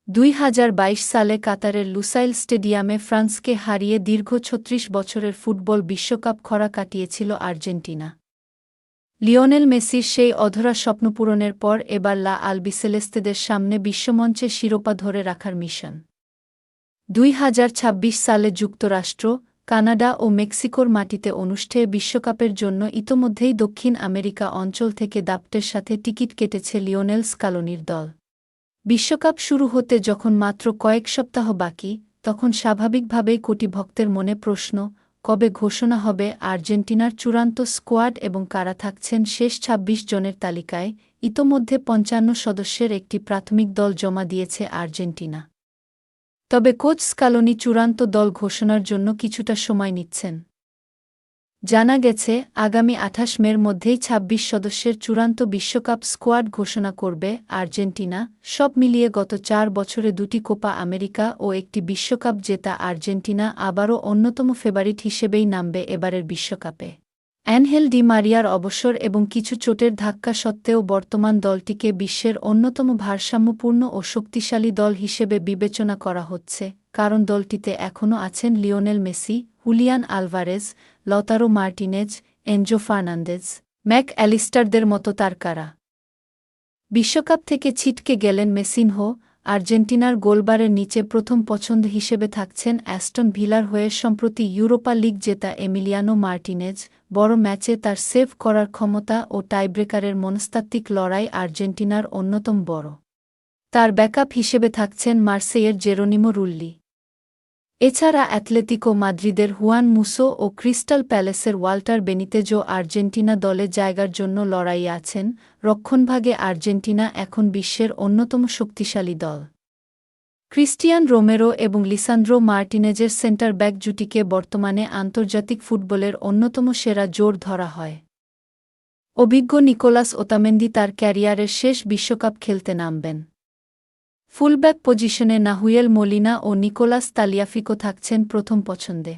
2022 সালে কাতারের লুসাইল স্টেডিয়ামে ফ্রান্সকে হারিয়ে দীর্ঘ ৩৬ বছরের ফুটবল বিশ্বকাপ খরা কাটিয়েছিল আর্জেন্টিনা। লিওনেল মেসির সেই অধরা স্বপ্নপূরণের পর এবার লা আলবিসেলেস্তেদের সামনে বিশ্বমঞ্চে শিরোপা ধরে রাখার মিশন। 2026 সালে যুক্তরাষ্ট্র, কানাডা ও মেক্সিকোর মাটিতে অনুষ্ঠেয় বিশ্বকাপের জন্য ইতোমধ্যেই দক্ষিণ আমেরিকা অঞ্চল থেকে দাপটের সাথে টিকিট কেটেছে লিওনেল স্কালোনির দল। বিশ্বকাপ শুরু হতে যখন মাত্র কয়েক সপ্তাহ বাকি, তখন স্বাভাবিকভাবেই কোটি ভক্তের মনে প্রশ্ন, কবে ঘোষণা হবে আর্জেন্টিনার চূড়ান্ত স্কোয়াড এবং কারা থাকছেন শেষ ২৬ জনের তালিকায়। ইতোমধ্যে ৫৫ সদস্যের একটি প্রাথমিক দল জমা দিয়েছে আর্জেন্টিনা। তবে কোচ স্কালোনি চূড়ান্ত দল ঘোষণার জন্য কিছুটা সময় নিচ্ছেন। জানা গেছে, আগামী ২৮ মের মধ্যেই ২৬ সদস্যের চূড়ান্ত বিশ্বকাপ স্কোয়াড ঘোষণা করবে আর্জেন্টিনা। সব মিলিয়ে গত ৪ বছরে ২টি কোপা আমেরিকা ও একটি বিশ্বকাপ জেতা আর্জেন্টিনা আবারও অন্যতম ফেভারিট হিসেবেই নামবে এবারের বিশ্বকাপে। অ্যানহেল ডি মারিয়ার অবসর এবং কিছু চোটের ধাক্কা সত্ত্বেও বর্তমান দলটিকে বিশ্বের অন্যতম ভারসাম্যপূর্ণ ও শক্তিশালী দল হিসেবে বিবেচনা করা হচ্ছে, কারণ দলটিতে এখনও আছেন Lionel Messi, Julian Alvarez, Lautaro Martinez, Enzo Fernandez, Mac অ্যালিস্টারদের মতো তারকারা। বিশ্বকাপ থেকে ছিটকে গেলেন মেসিনহো। আর্জেন্টিনার গোলবারের নিচে প্রথম পছন্দ হিসেবে থাকছেন অ্যাস্টন ভিলার হয়ে সম্প্রতি ইউরোপা লিগ জেতা এমিলিয়ানো মার্টিনেজ। বড় ম্যাচে তার সেভ করার ক্ষমতা ও টাইব্রেকারের মনস্তাত্ত্বিক লড়াই আর্জেন্টিনার অন্যতম বড়। তার ব্যাকআপ হিসেবে থাকছেন মার্সেইয়ের জেরোনিমো রুল্লি। এছাড়া অ্যাটলেটিকো মাদ্রিদের হুয়ান মুসো ও ক্রিস্টাল প্যালেসের ওয়াল্টার বেনিতেজও আর্জেন্টিনা দলে জায়গার জন্য লড়াইয়ে আছেন। রক্ষণভাগে আর্জেন্টিনা এখন বিশ্বের অন্যতম শক্তিশালী দল। ক্রিস্টিয়ান রোমেরো এবং লিসান্দ্রো মার্টিনেজের সেন্টার ব্যাক জুটিকে বর্তমানে আন্তর্জাতিক ফুটবলের অন্যতম সেরা জোর ধরা হয়। অভিজ্ঞ নিকোলাস ওতামেন্দি তার ক্যারিয়ারের শেষ বিশ্বকাপ খেলতে নামবেন। ফুলব্যাক পজিশনে নাহুয়েল মোলিনা ও নিকোলাস তালিয়াফিকো থাকছেন প্রথম পছন্দে।